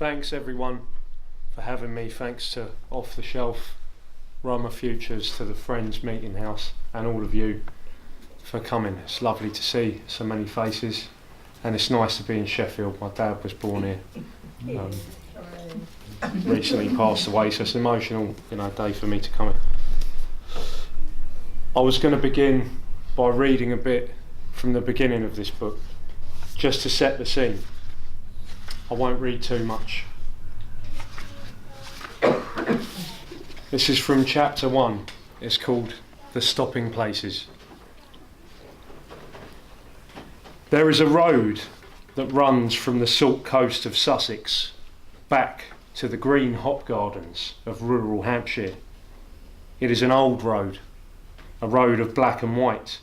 Thanks everyone for having me. Thanks to Off the Shelf, Roma Futures, to the Friends Meeting House, and all of you for coming. It's lovely to see so many faces, and it's nice to be in Sheffield. My dad was born here, recently passed away, so it's an emotional, day for me to come in. I was going to begin by reading a bit from the beginning of this book, just to set the scene. I won't read too much. This is from chapter 1. It's called The Stopping Places. There is a road that runs from the salt coast of Sussex back to the green hop gardens of rural Hampshire. It is an old road, a road of black and white,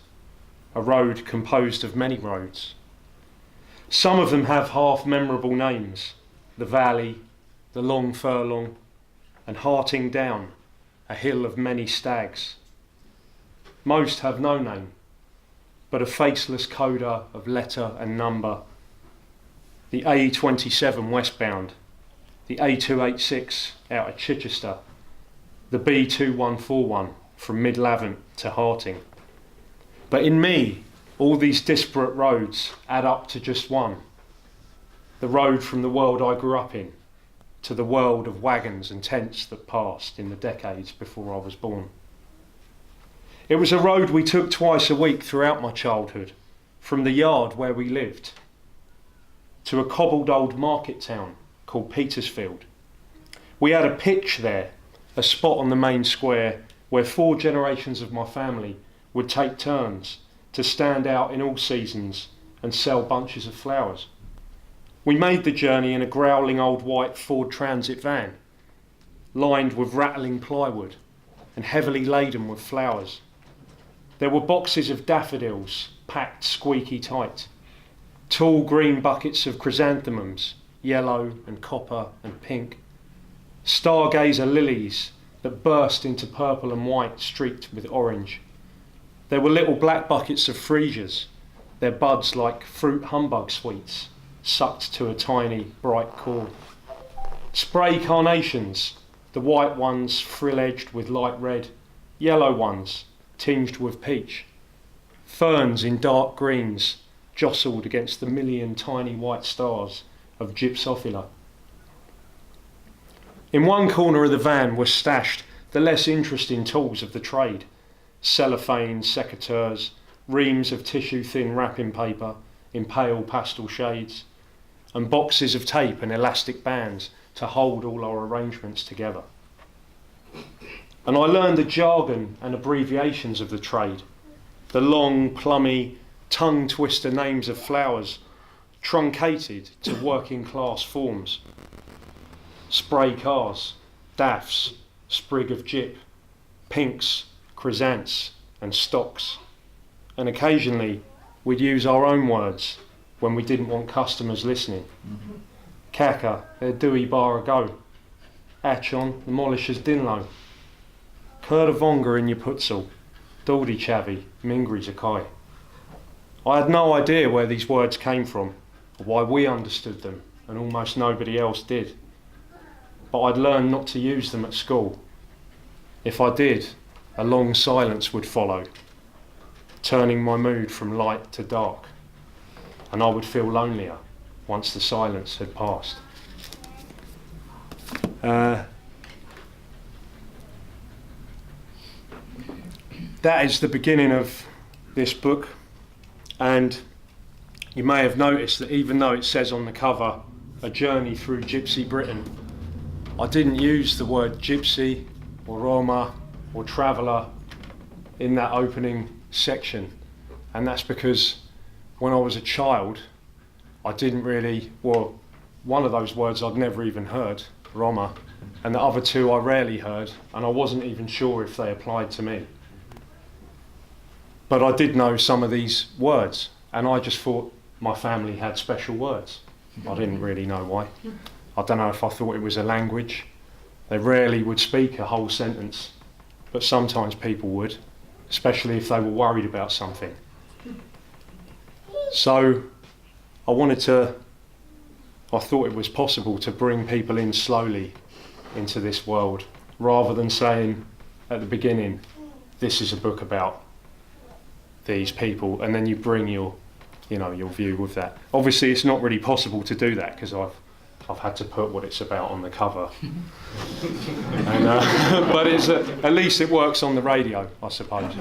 a road composed of many roads. Some of them have half memorable names: the Valley, the Long Furlong, and Harting Down, a hill of many stags. Most have no name, but a faceless coda of letter and number. The A27 westbound, the A286 out of Chichester, the B2141 from Midlavant to Harting. But in me, all these disparate roads add up to just one. The road from the world I grew up in to the world of wagons and tents that passed in the decades before I was born. It was a road we took twice a week throughout my childhood, from the yard where we lived to a cobbled old market town called Petersfield. We had a pitch there, a spot on the main square where 4 generations of my family would take turns to stand out in all seasons and sell bunches of flowers. We made the journey in a growling old white Ford Transit van, lined with rattling plywood and heavily laden with flowers. There were boxes of daffodils packed squeaky tight, tall green buckets of chrysanthemums, yellow and copper and pink, stargazer lilies that burst into purple and white streaked with orange. There were little black buckets of freesias, their buds like fruit humbug sweets, sucked to a tiny, bright cord. Spray carnations, the white ones frill-edged with light red, yellow ones tinged with peach. Ferns in dark greens jostled against the million tiny white stars of Gypsophila. In one corner of the van were stashed the less interesting tools of the trade: cellophane, secateurs, reams of tissue-thin wrapping paper in pale pastel shades, and boxes of tape and elastic bands to hold all our arrangements together. And I learned the jargon and abbreviations of the trade, the long, plummy, tongue-twister names of flowers, truncated to working-class forms. Spray cars, daffs, sprig of gyp, pinks, chrysanths and stocks. And occasionally we'd use our own words when we didn't want customers listening. Kaka, dewey bar a go. Achon, the molishers dinlo. Kurdavonga in your putsal. Daldi chavi, mingri zakai. I had no idea where these words came from, or why we understood them, and almost nobody else did. But I'd learned not to use them at school. If I did, a long silence would follow, turning my mood from light to dark, and I would feel lonelier once the silence had passed. That is the beginning of this book, and you may have noticed that even though it says on the cover, A Journey Through Gypsy Britain, I didn't use the word gypsy or Roma or traveller in that opening section, and that's because when I was a child I didn't really, one of those words I'd never even heard, Roma, and the other two I rarely heard, and I wasn't even sure if they applied to me. But I did know some of these words, and I just thought my family had special words. I didn't really know why. I don't know if I thought it was a language. They rarely would speak a whole sentence, but sometimes people would, especially if they were worried about something. So I wanted to I thought it was possible to bring people in slowly into this world, rather than saying at the beginning, this is a book about these people, and then you bring your view with that. Obviously, it's not really possible to do that because I've had to put what it's about on the cover, but it's at least it works on the radio, I suppose.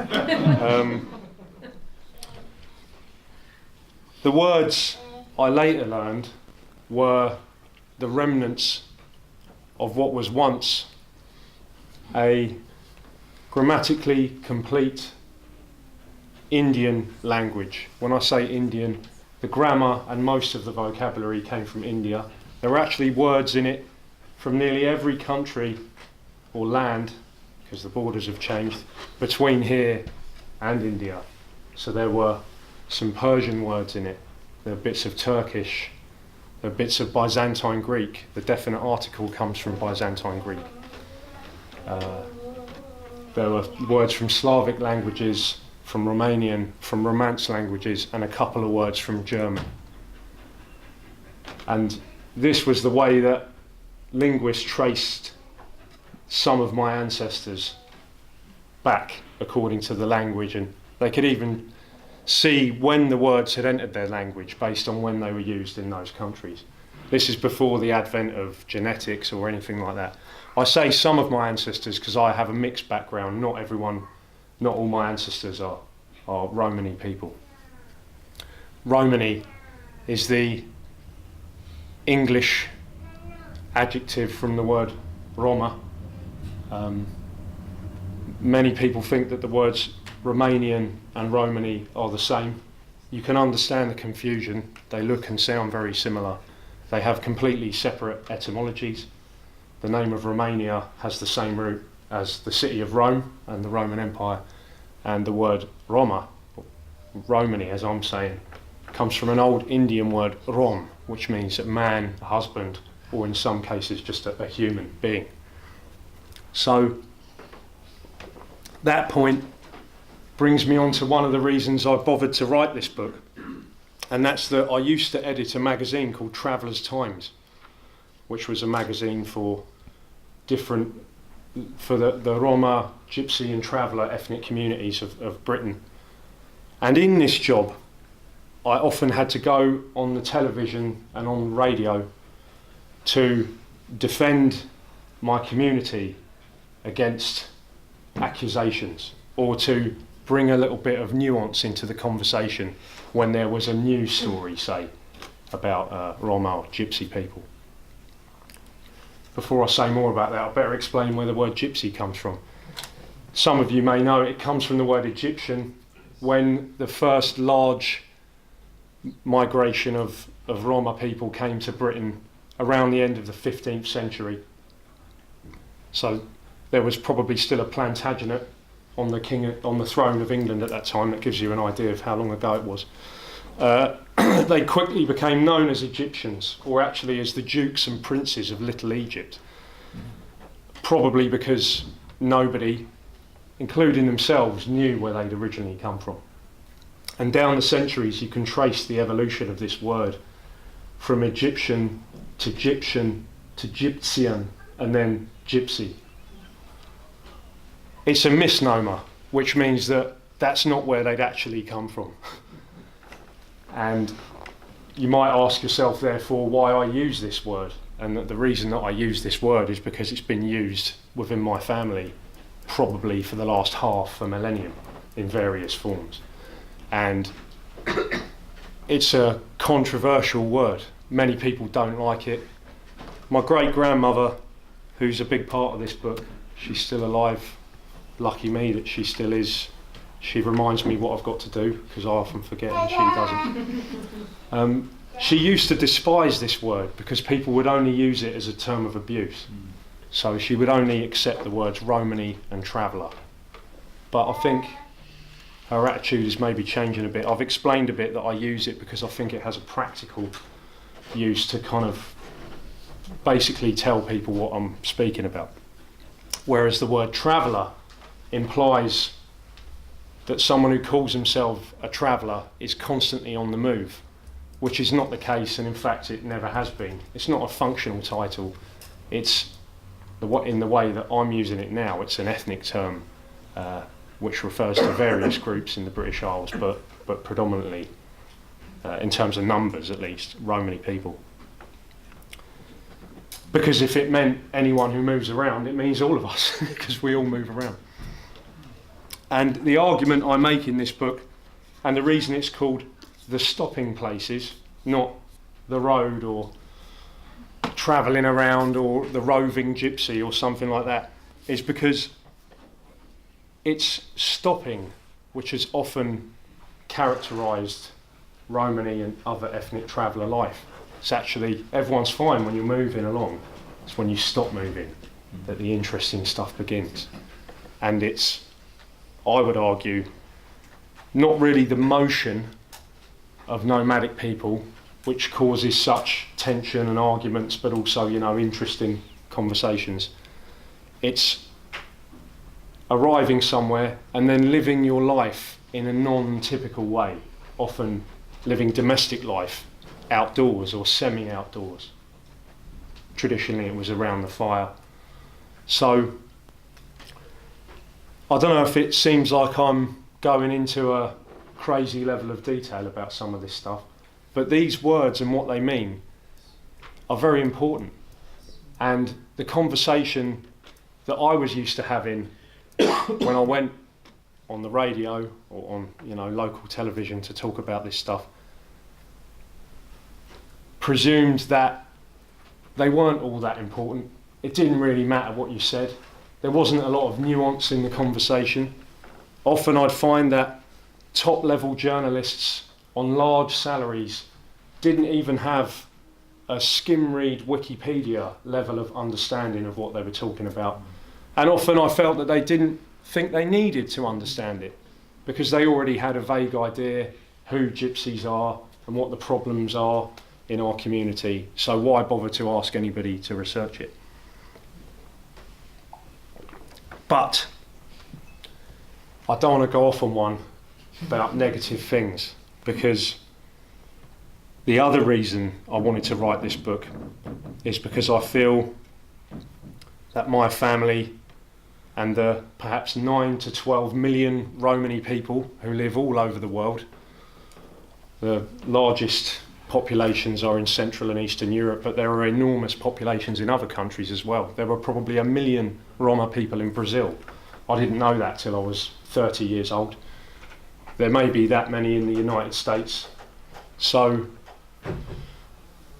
The words I later learned were the remnants of what was once a grammatically complete Indian language. When I say Indian, the grammar and most of the vocabulary came from India. There were actually words in it from nearly every country or land, because the borders have changed, between here and India. So there were some Persian words in it, there were bits of Turkish, there were bits of Byzantine Greek. The definite article comes from Byzantine Greek. There were words from Slavic languages, from Romanian, from Romance languages, and a couple of words from German. And this was the way that linguists traced some of my ancestors back according to the language, and they could even see when the words had entered their language based on when they were used in those countries. This is before the advent of genetics or anything like that. I say some of my ancestors because I have a mixed background. Not all my ancestors are Romani people. Romani is the English adjective from the word Roma. Many people think that the words Romanian and Romani are the same. You can understand the confusion. They look and sound very similar. They have completely separate etymologies. The name of Romania has the same root as the city of Rome and the Roman Empire, and the word Roma, Romani as I'm saying, comes from an old Indian word Rom, which means a man, a husband, or in some cases just a human being. So that point brings me on to one of the reasons I bothered to write this book, and that's that I used to edit a magazine called Traveller's Times, which was a magazine for the Roma, Gypsy and Traveller ethnic communities of Britain. And in this job, I often had to go on the television and on radio to defend my community against accusations, or to bring a little bit of nuance into the conversation when there was a news story, say, about Roma or Gypsy people. Before I say more about that, I better explain where the word gypsy comes from. Some of you may know it comes from the word Egyptian, when the first large migration of Roma people came to Britain around the end of the 15th century. So there was probably still a Plantagenet on the throne of England at that time. That gives you an idea of how long ago it was. They quickly became known as Egyptians, or actually as the dukes and princes of Little Egypt, probably because nobody, including themselves, knew where they'd originally come from. And down the centuries you can trace the evolution of this word from Egyptian to Gyptian, and then gypsy. It's a misnomer, which means that that's not where they'd actually come from. And you might ask yourself, therefore, why I use this word. And that the reason that I use this word is because it's been used within my family probably for the last half a millennium in various forms. And it's a controversial word. Many people don't like it. My great-grandmother, who's a big part of this book, she's still alive. Lucky me that she still is. She reminds me what I've got to do, because I often forget and she doesn't. She used to despise this word because people would only use it as a term of abuse. So she would only accept the words Romani and Traveller. But I think her attitude is maybe changing a bit. I've explained a bit that I use it because I think it has a practical use to kind of basically tell people what I'm speaking about. Whereas the word traveller implies that someone who calls himself a traveller is constantly on the move. which is not the case, and in fact it never has been. It's not a functional title. It's in the way that I'm using it now, it's an ethnic term which refers to various groups in the British Isles, but predominantly, in terms of numbers at least, Romani people. Because if it meant anyone who moves around, it means all of us, because we all move around. And the argument I make in this book, and the reason it's called The Stopping Places, not The Road or Travelling Around or The Roving Gypsy or something like that, is because it's stopping which has often characterised Romani and other ethnic traveller life. It's actually, everyone's fine when you're moving along. It's when you stop moving that the interesting stuff begins. And it's, I would argue, not really the motion of nomadic people which causes such tension and arguments, but also, interesting conversations. It's arriving somewhere and then living your life in a non-typical way, often living domestic life outdoors or semi-outdoors. Traditionally it was around the fire. So I don't know if it seems like I'm going into a crazy level of detail about some of this stuff, but these words and what they mean are very important. And the conversation that I was used to having when I went on the radio or on local television to talk about this stuff presumed that they weren't all that important. It didn't really matter what you said. There wasn't a lot of nuance in the conversation. Often I'd find that top level journalists on large salaries didn't even have a skim read Wikipedia level of understanding of what they were talking about. And often I felt that they didn't think they needed to understand it because they already had a vague idea who gypsies are and what the problems are in our community, so why bother to ask anybody to research it? But I don't want to go off on one about negative things, because the other reason I wanted to write this book is because I feel that my family and the perhaps 9 to 12 million Romani people who live all over the world, the largest populations are in Central and Eastern Europe, but there are enormous populations in other countries as well. There were probably 1 million Roma people in Brazil. I didn't know that till I was 30 years old. There may be that many in the United States. So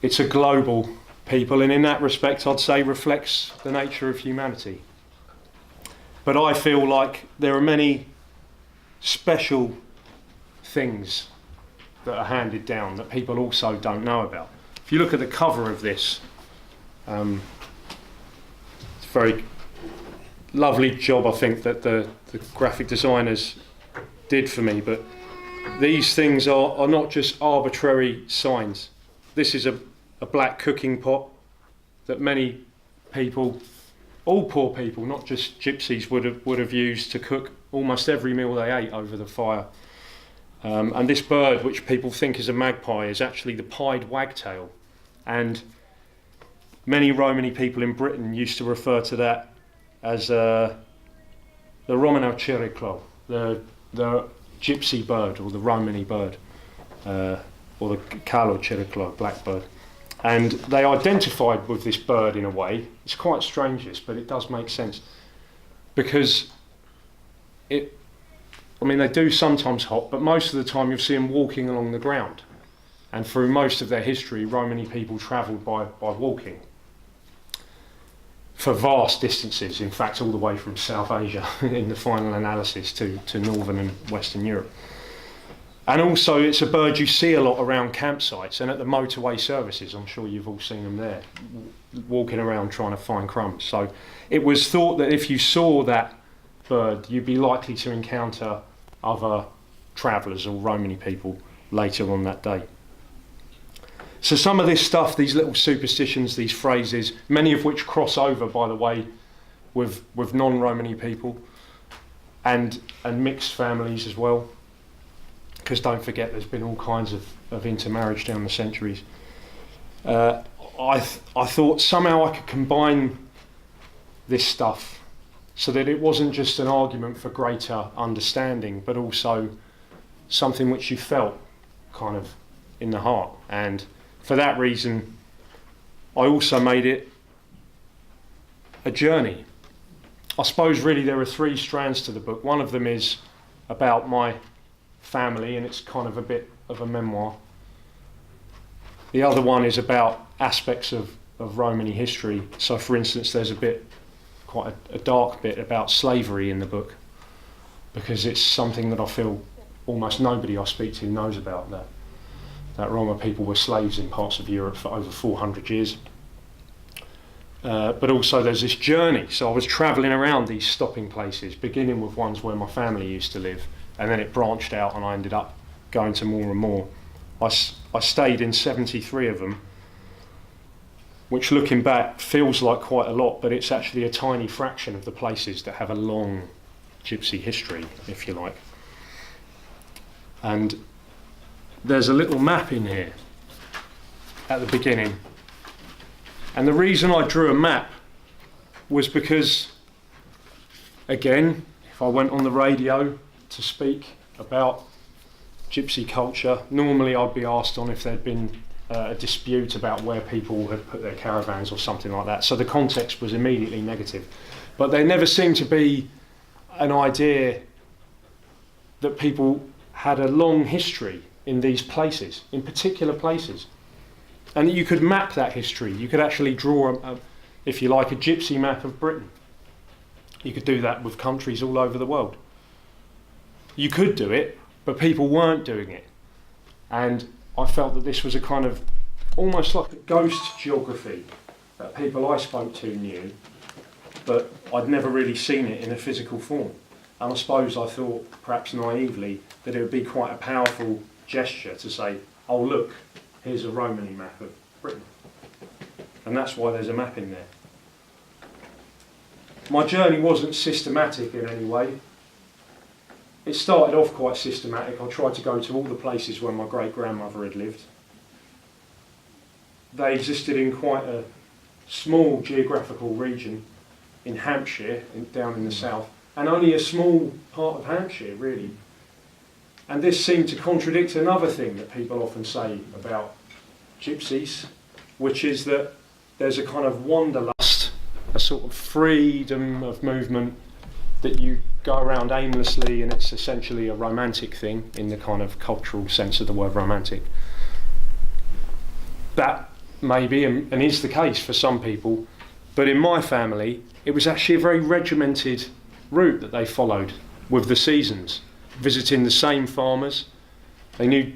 it's a global people, and in that respect I'd say reflects the nature of humanity. But I feel like there are many special things that are handed down that people also don't know about. If you look at the cover of this, it's a very lovely job I think that the graphic designers did for me, but these things are not just arbitrary signs. This is a black cooking pot that many people, all poor people, not just gypsies, would have used to cook almost every meal they ate over the fire. And this bird, which people think is a magpie, is actually the pied wagtail. And many Romani people in Britain used to refer to that as the Romani Futures, the gypsy bird, or the Romani bird, or the Calo Chiriclo, black bird. And they identified with this bird in a way. It's quite strange this, but it does make sense. Because they do sometimes hop, but most of the time you'll see them walking along the ground. And through most of their history, Romani people travelled by walking for vast distances, in fact all the way from South Asia in the final analysis to Northern and Western Europe. And also it's a bird you see a lot around campsites and at the motorway services. I'm sure you've all seen them there, walking around trying to find crumbs. So it was thought that if you saw that bird, you'd be likely to encounter other travellers or Romani people later on that day. So some of this stuff, these little superstitions, these phrases, many of which cross over, by the way, with non-Romani people and mixed families as well, because don't forget there's been all kinds of intermarriage down the centuries. I thought somehow I could combine this stuff so that it wasn't just an argument for greater understanding, but also something which you felt kind of in the heart. And for that reason, I also made it a journey. I suppose really there are three strands to the book. One of them is about my family, and it's kind of a bit of a memoir. The other one is about aspects of Romani history. So for instance, there's quite a dark bit about slavery in the book, because it's something that I feel almost nobody I speak to knows about, that Roma people were slaves in parts of Europe for over 400 years. But also there's this journey. So I was travelling around these stopping places, beginning with ones where my family used to live, and then it branched out and I ended up going to more and more. I stayed in 73 of them, which looking back feels like quite a lot, but it's actually a tiny fraction of the places that have a long gypsy history, if you like. And there's a little map in here at the beginning. And the reason I drew a map was because, again, if I went on the radio to speak about gypsy culture, normally I'd be asked on if there'd been a dispute about where people had put their caravans or something like that. So the context was immediately negative. But there never seemed to be an idea that people had a long history in these places, in particular places. And you could map that history. You could actually draw, if you like, a gypsy map of Britain. You could do that with countries all over the world. You could do it, but people weren't doing it. And I felt that this was a kind of, almost like a ghost geography that people I spoke to knew, but I'd never really seen it in a physical form. And I suppose I thought, perhaps naively, that it would be quite a powerful gesture to say, oh look, here's a Romani map of Britain. And that's why there's a map in there. My journey wasn't systematic in any way. It started off quite systematic. I tried to go to all the places where my great-grandmother had lived. They existed in quite a small geographical region in Hampshire, down in the south, and only a small part of Hampshire, really. And this seemed to contradict another thing that people often say about gypsies, which is that there's a kind of wanderlust, a sort of freedom of movement, that you go around aimlessly, and it's essentially a romantic thing in the kind of cultural sense of the word romantic. That may be and is the case for some people, but in my family it was actually a very regimented route that they followed with the seasons, visiting the same farmers. They knew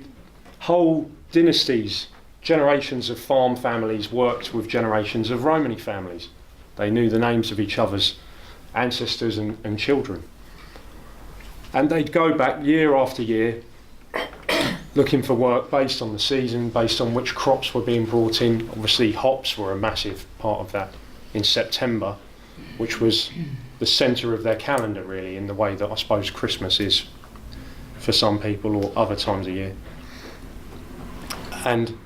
whole dynasties, generations of farm families worked with generations of Romani families. They knew the names of each other's ancestors and children. And they'd go back year after year looking for work based on the season, based on which crops were being brought in. Obviously hops were a massive part of that in September, which was the centre of their calendar really, in the way that I suppose Christmas is for some people, or other times of year. And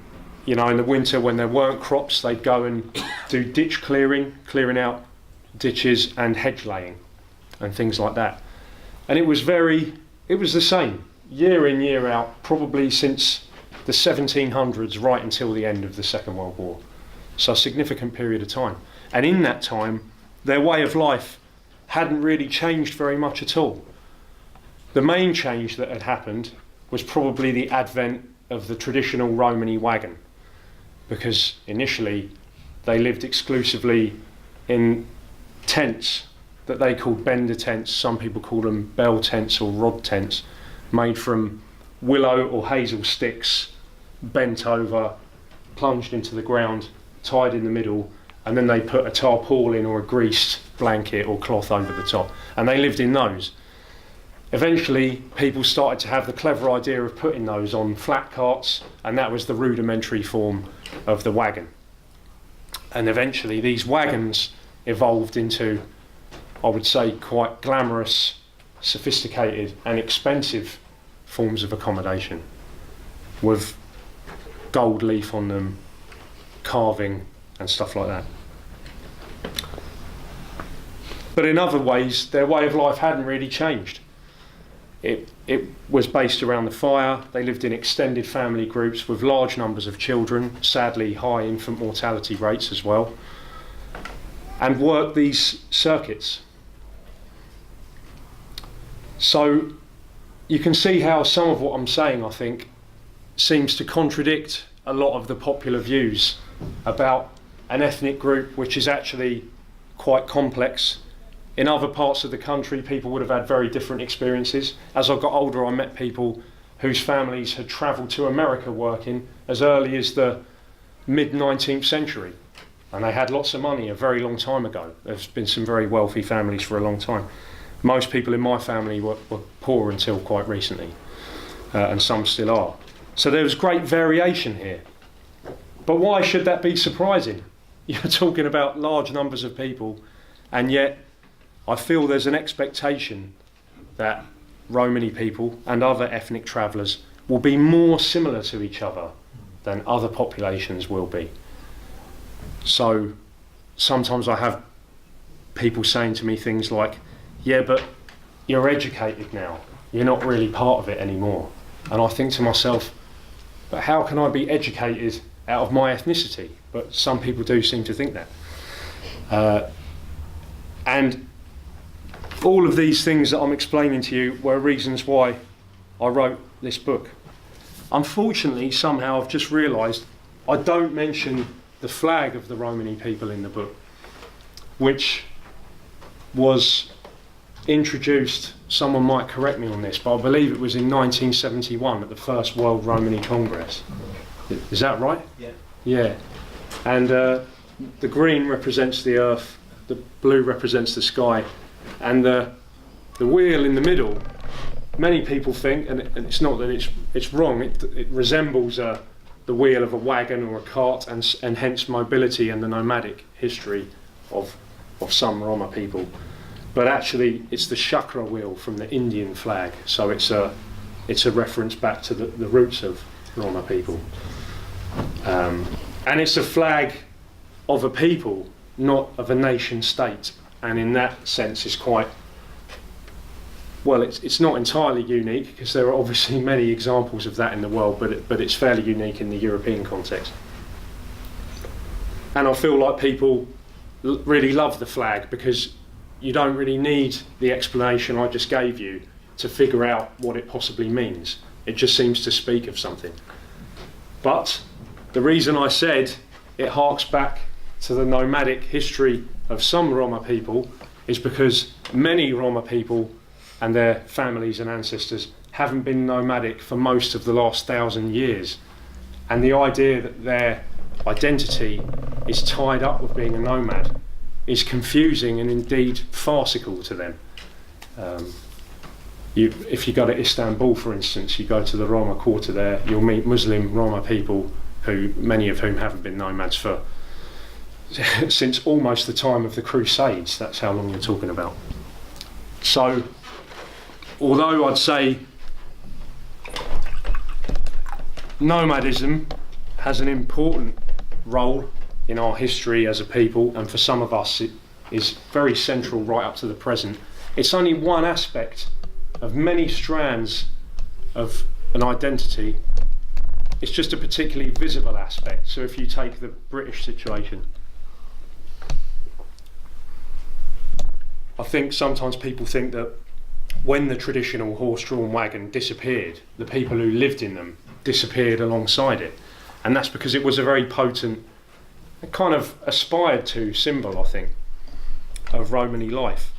you know, in the winter when there weren't crops, they'd go and do ditch clearing out ditches, and hedge laying and things like that. And it was the same year in, year out, probably since the 1700s right until the end of the Second World War. So a significant period of time. And in that time, their way of life hadn't really changed very much at all. The main change that had happened was probably the advent of the traditional Romani wagon, because initially they lived exclusively in tents that they called bender tents. Some people called them bell tents or rod tents, made from willow or hazel sticks, bent over, plunged into the ground, tied in the middle, and then they put a tarpaulin or a greased blanket or cloth over the top, and they lived in those. Eventually people started to have the clever idea of putting those on flat carts, and that was the rudimentary form of the wagon. And eventually these wagons evolved into, I would say, quite glamorous, sophisticated and expensive forms of accommodation with gold leaf on them, carving and stuff like that. But in other ways, their way of life hadn't really changed. It was based around the fire. They lived in extended family groups with large numbers of children, sadly high infant mortality rates as well, and worked these circuits. So you can see how some of what I'm saying, I think, seems to contradict a lot of the popular views about an ethnic group which is actually quite complex. In other parts of the country, people would have had very different experiences. As I got older, I met people whose families had travelled to America working as early as the mid-19th century. And they had lots of money a very long time ago. There's been some very wealthy families for a long time. Most people in my family were poor until quite recently, and some still are. So there was great variation here. But why should that be surprising? You're talking about large numbers of people, and yet I feel there's an expectation that Romani people and other ethnic travellers will be more similar to each other than other populations will be. So sometimes I have people saying to me things like, yeah, but you're educated now, you're not really part of it anymore. And I think to myself, but how can I be educated out of my ethnicity? But some people do seem to think that. And all of these things that I'm explaining to you were reasons why I wrote this book. Unfortunately, somehow I've just realised I don't mention the flag of the Romani people in the book, which was introduced, someone might correct me on this, but I believe it was in 1971 at the first World Romani Congress. Is that right? Yeah. Yeah. And the green represents the earth, the blue represents the sky, and the wheel in the middle, many people think, and it's not that it's wrong, it resembles the wheel of a wagon or a cart, and hence mobility and the nomadic history of some Roma people. But actually it's the chakra wheel from the Indian flag, so it's a reference back to the roots of Roma people. And it's a flag of a people, not of a nation state, and in that sense is quite, well, it's not entirely unique, because there are obviously many examples of that in the world, but it's fairly unique in the European context. And I feel like people really love the flag, because you don't really need the explanation I just gave you to figure out what it possibly means. It just seems to speak of something. But the reason I said it harks back to the nomadic history of some Roma people is because many Roma people and their families and ancestors haven't been nomadic for most of the last 1,000 years. And the idea that their identity is tied up with being a nomad is confusing and indeed farcical to them. If you go to Istanbul, for instance, you go to the Roma quarter there, you'll meet Muslim Roma people, many of whom haven't been nomads since almost the time of the Crusades. That's how long you're talking about. So, although I'd say nomadism has an important role in our history as a people, and for some of us it is very central right up to the present, it's only one aspect of many strands of an identity. It's just a particularly visible aspect. So if you take the British situation, I think sometimes people think that when the traditional horse-drawn wagon disappeared, the people who lived in them disappeared alongside it. And that's because it was a very potent, kind of aspired to symbol, I think, of Romani life.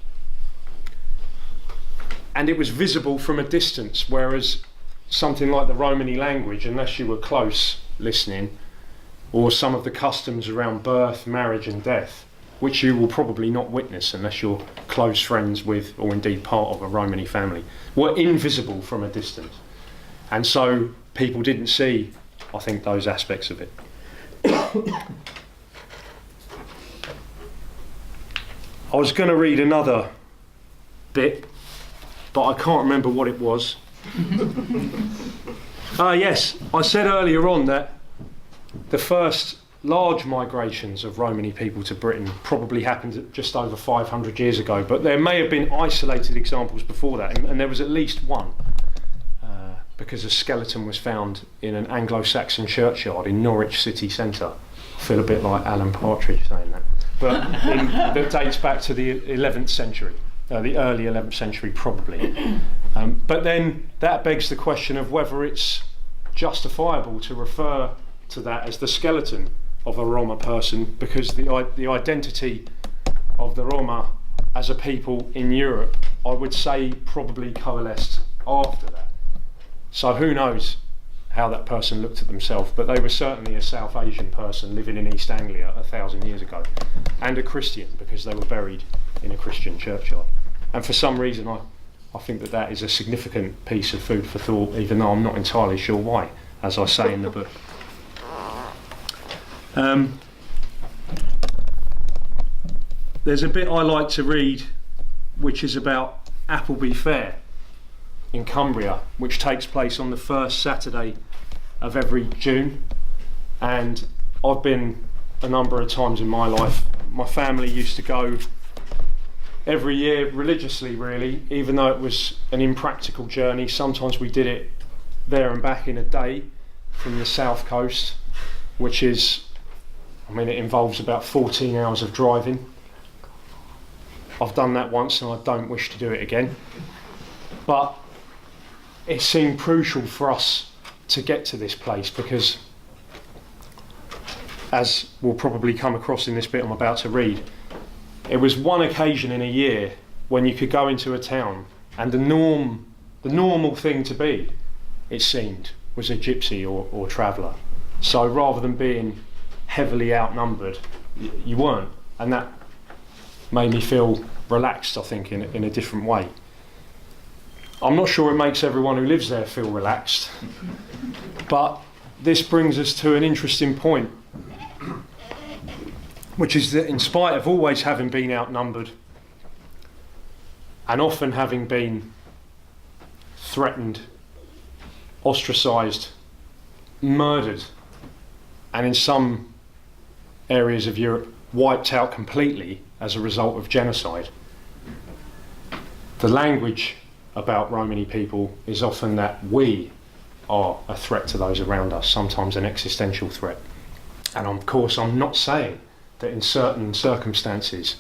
And it was visible from a distance, whereas something like the Romani language, unless you were close listening, or some of the customs around birth, marriage and death, which you will probably not witness unless you're close friends with, or indeed part of a Romani family, were invisible from a distance. And so people didn't see, I think, those aspects of it. I was going to read another bit, but I can't remember what it was. Yes, I said earlier on that the first large migrations of Romani people to Britain probably happened just over 500 years ago, but there may have been isolated examples before that, and there was at least one, because a skeleton was found in an Anglo-Saxon churchyard in Norwich city centre. I feel a bit like Alan Partridge saying that, but that dates back to the 11th century, the early 11th century probably. But then that begs the question of whether it's justifiable to refer to that as the skeleton of a Roma person, because the identity of the Roma as a people in Europe, I would say, probably coalesced after that. So who knows how that person looked at themselves, but they were certainly a South Asian person living in East Anglia 1,000 years ago, and a Christian, because they were buried in a Christian churchyard. And for some reason I think that is a significant piece of food for thought, even though I'm not entirely sure why, as I say in the book. There's a bit I like to read which is about Appleby Fair in Cumbria, which takes place on the first Saturday of every June, and I've been a number of times in my life. My family used to go every year religiously, really, even though it was an impractical journey. Sometimes we did it there and back in a day from the south coast, which is, it involves about 14 hours of driving. I've done that once and I don't wish to do it again. But it seemed crucial for us to get to this place because, as we'll probably come across in this bit I'm about to read, it was one occasion in a year when you could go into a town and the normal thing to be, it seemed, was a gypsy or traveller. So rather than being heavily outnumbered, you weren't, and that made me feel relaxed, I think, in a different way. I'm not sure it makes everyone who lives there feel relaxed, but this brings us to an interesting point, which is that in spite of always having been outnumbered and often having been threatened, ostracised, murdered, and in some areas of Europe wiped out completely as a result of genocide, the language about Romani people is often that we are a threat to those around us, sometimes an existential threat. And of course I'm not saying that in certain circumstances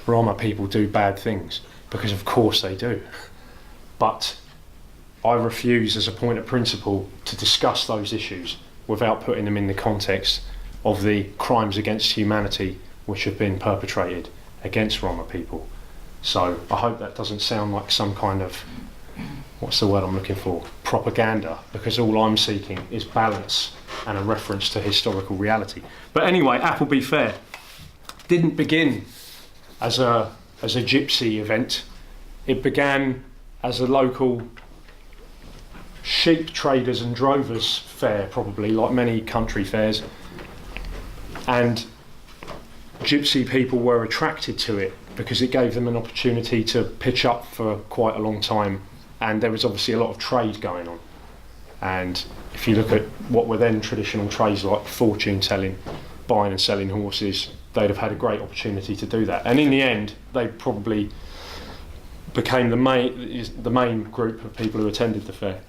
Roma people do bad things, because of course they do. But I refuse as a point of principle to discuss those issues without putting them in the context of the crimes against humanity which have been perpetrated against Roma people. So I hope that doesn't sound like some kind of, what's the word I'm looking for, propaganda, because all I'm seeking is balance and a reference to historical reality. But anyway, Appleby Fair didn't begin as a gypsy event. It began as a local sheep traders and drovers fair, probably, like many country fairs, and gypsy people were attracted to it because it gave them an opportunity to pitch up for quite a long time, and there was obviously a lot of trade going on. And if you look at what were then traditional trades like fortune telling, buying and selling horses, they'd have had a great opportunity to do that. And in the end, they probably became the main group of people who attended the fair.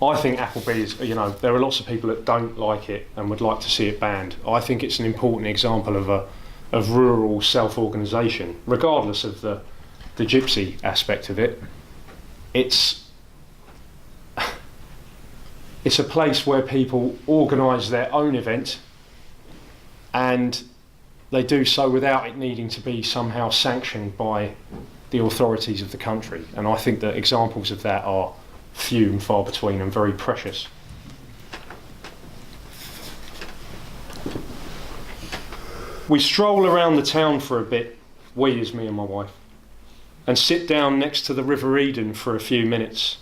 I think Appleby is, there are lots of people that don't like it and would like to see it banned. I think it's an important example of rural self-organisation, regardless of the gypsy aspect of it. It's a place where people organise their own event, and they do so without it needing to be somehow sanctioned by the authorities of the country. And I think that examples of that are few and far between and very precious. We stroll around the town for a bit, we as me and my wife, and sit down next to the River Eden for a few minutes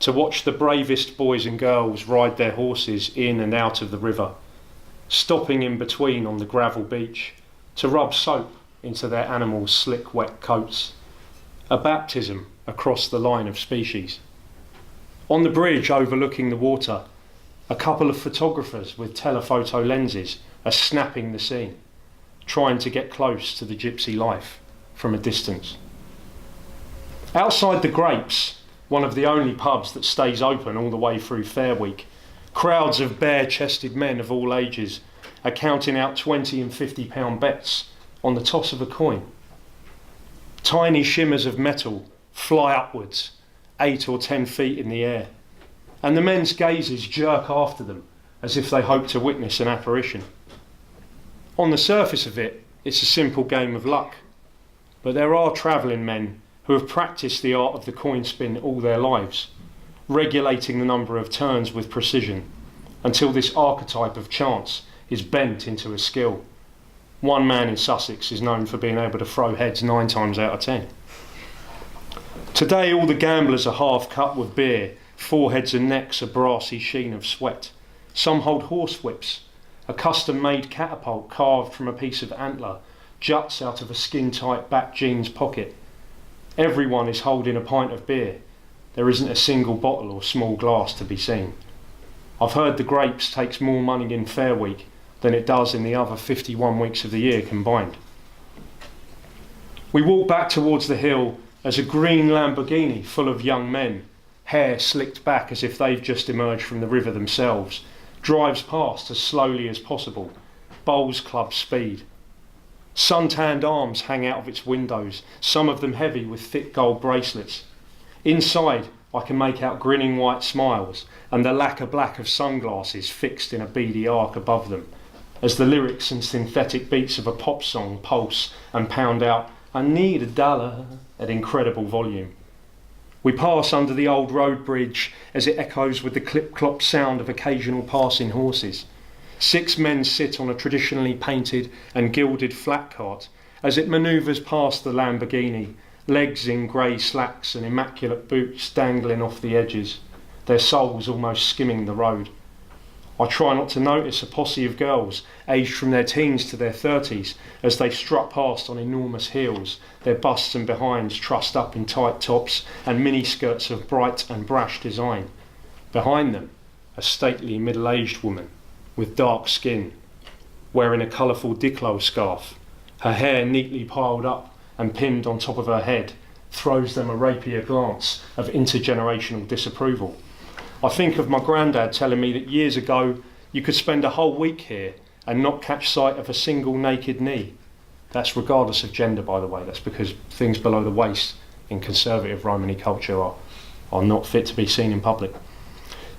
to watch the bravest boys and girls ride their horses in and out of the river, stopping in between on the gravel beach to rub soap into their animals' slick wet coats. A baptism across the line of species. On the bridge overlooking the water, a couple of photographers with telephoto lenses are snapping the scene, trying to get close to the gypsy life from a distance. Outside the Grapes, one of the only pubs that stays open all the way through Fair Week, crowds of bare-chested men of all ages are counting out 20 and 50 pound bets on the toss of a coin. Tiny shimmers of metal fly upwards, 8 or 10 feet in the air, and the men's gazes jerk after them as if they hope to witness an apparition. On the surface of it, it's a simple game of luck, but there are travelling men who have practiced the art of the coin spin all their lives, regulating the number of turns with precision until this archetype of chance is bent into a skill. One man in Sussex is known for being able to throw heads 9 times out of 10. Today all the gamblers are half cut with beer, foreheads and necks a brassy sheen of sweat. Some hold horsewhips. A custom-made catapult carved from a piece of antler juts out of a skin-tight back jeans pocket. Everyone is holding a pint of beer. There isn't a single bottle or small glass to be seen. I've heard the Grapes takes more money in Fair Week than it does in the other 51 weeks of the year combined. We walk back towards the hill as a green Lamborghini full of young men, hair slicked back as if they've just emerged from the river themselves, drives past as slowly as possible, bowls club speed. Sun-tanned arms hang out of its windows, some of them heavy with thick gold bracelets. Inside, I can make out grinning white smiles and the lacquer black of sunglasses fixed in a beady arc above them, as the lyrics and synthetic beats of a pop song pulse and pound out, "I need $1," at incredible volume. We pass under the old road bridge as it echoes with the clip-clop sound of occasional passing horses. 6 men sit on a traditionally painted and gilded flat cart as it manoeuvres past the Lamborghini, legs in grey slacks and immaculate boots dangling off the edges, their soles almost skimming the road. I try not to notice a posse of girls, aged from their teens to their 30s, as they strut past on enormous heels, their busts and behinds trussed up in tight tops and mini-skirts of bright and brash design. Behind them, a stately middle-aged woman with dark skin, wearing a colourful diclo scarf, her hair neatly piled up and pinned on top of her head, throws them a rapier glance of intergenerational disapproval. I think of my granddad telling me that years ago you could spend a whole week here and not catch sight of a single naked knee. That's regardless of gender, by the way. That's because things below the waist in conservative Romani culture are not fit to be seen in public.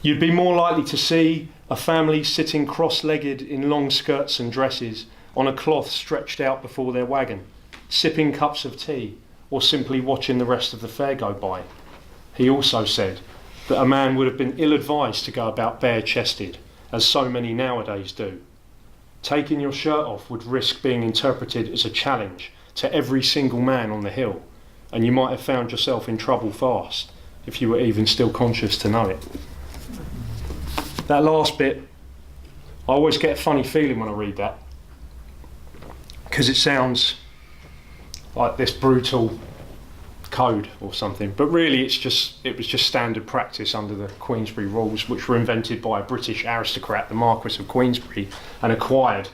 You'd be more likely to see a family sitting cross-legged in long skirts and dresses on a cloth stretched out before their wagon, sipping cups of tea or simply watching the rest of the fair go by. He also said that a man would have been ill-advised to go about bare-chested, as so many nowadays do. Taking your shirt off would risk being interpreted as a challenge to every single man on the hill, and you might have found yourself in trouble fast, if you were even still conscious to know it. That last bit, I always get a funny feeling when I read that, because it sounds like this brutal code or something, but really it was just standard practice under the Queensberry rules, which were invented by a British aristocrat, the Marquis of Queensberry, and acquired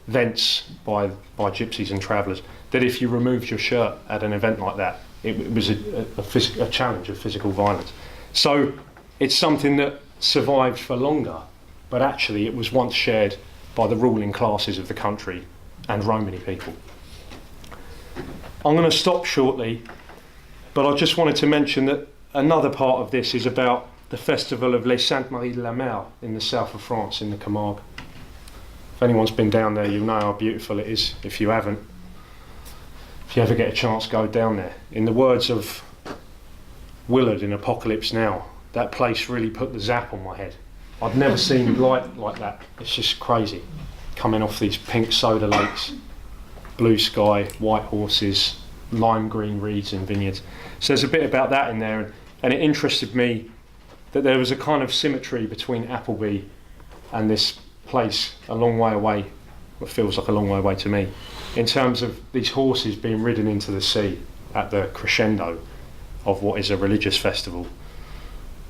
thence by gypsies and travellers, that if you removed your shirt at an event like that, it was a challenge of physical violence. So it's something that survived for longer, but actually it was once shared by the ruling classes of the country and Romani people. I'm going to stop shortly, but I just wanted to mention that another part of this is about the festival of Les Saintes-Maries de la Mer in the south of France, in the Camargue. If anyone's been down there, you'll know how beautiful it is. If you haven't, if you ever get a chance, go down there. In the words of Willard in Apocalypse Now, that place really put the zap on my head. I'd never seen light like that. It's just crazy. Coming off these pink soda lakes, blue sky, white horses, lime green reeds and vineyards. So there's a bit about that in there, and it interested me that there was a kind of symmetry between Appleby and this place a long way away, what feels like a long way away to me, in terms of these horses being ridden into the sea at the crescendo. of what is a religious festival.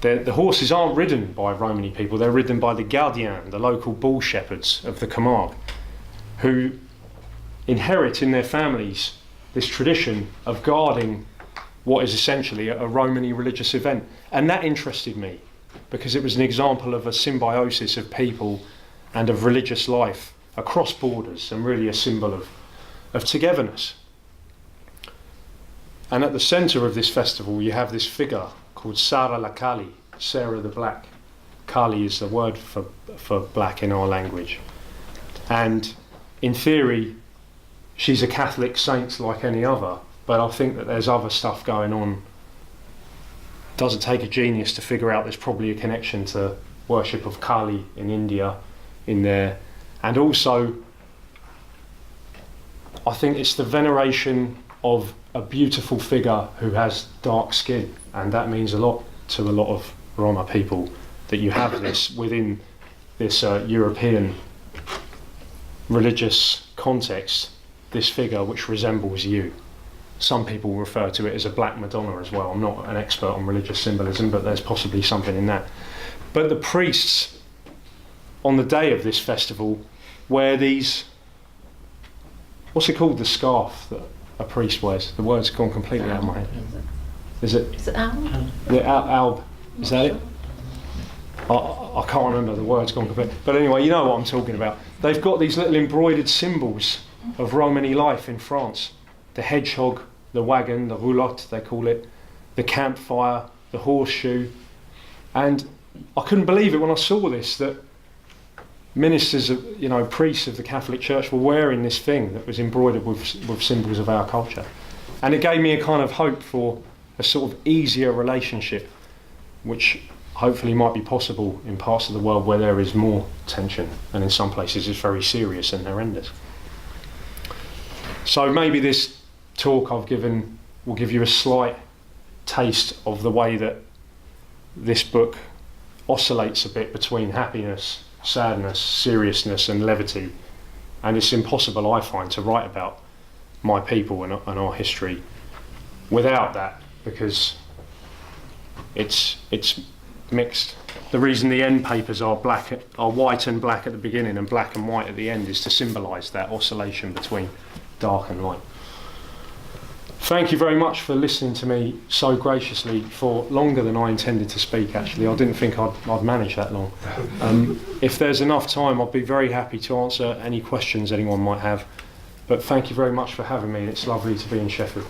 The horses aren't ridden by Romani people, they're ridden by the gardiens, the local bull shepherds of the Camargue, who inherit in their families this tradition of guarding what is essentially a Romani religious event. And that interested me, because it was an example of a symbiosis of people and of religious life across borders, and really a symbol of togetherness. And at the centre of this festival you have this figure called Sara la Kali, Sarah the Black. Kali is the word for black in our language. And in theory, she's a Catholic saint like any other, but I think that there's other stuff going on. Doesn't take a genius to figure out there's probably a connection to worship of Kali in India in there. And also, I think it's the veneration of a beautiful figure who has dark skin, and that means a lot to a lot of Roma people, that you have this within this European religious context, this figure which resembles you. Some people refer to it as a black Madonna as well. I'm not an expert on religious symbolism, but there's possibly something in that. But the priests, on the day of this festival, wear these, what's it called, the scarf that a priest wears? The word's gone completely out of my head. Is it alb? Yeah, alb. Is that it? I can't remember, the word's gone completely. But anyway, you know what I'm talking about. They've got these little embroidered symbols of Romani life in France. The hedgehog, the wagon, the roulotte they call it, the campfire, the horseshoe. And I couldn't believe it when I saw this, that ministers, priests of the Catholic Church were wearing this thing that was embroidered with symbols of our culture. And it gave me a kind of hope for a sort of easier relationship, which hopefully might be possible in parts of the world where there is more tension, and in some places it's very serious and horrendous. So maybe this talk I've given will give you a slight taste of the way that this book oscillates a bit between happiness, sadness, seriousness and levity. And it's impossible, I find, to write about my people and our history without that, because it's mixed. The reason the end papers are white and black at the beginning and black and white at the end is to symbolise that oscillation between dark and light. Thank you very much for listening to me so graciously for longer than I intended to speak, actually. I didn't think I'd manage that long. If there's enough time, I'd be very happy to answer any questions anyone might have. But thank you very much for having me. It's lovely to be in Sheffield.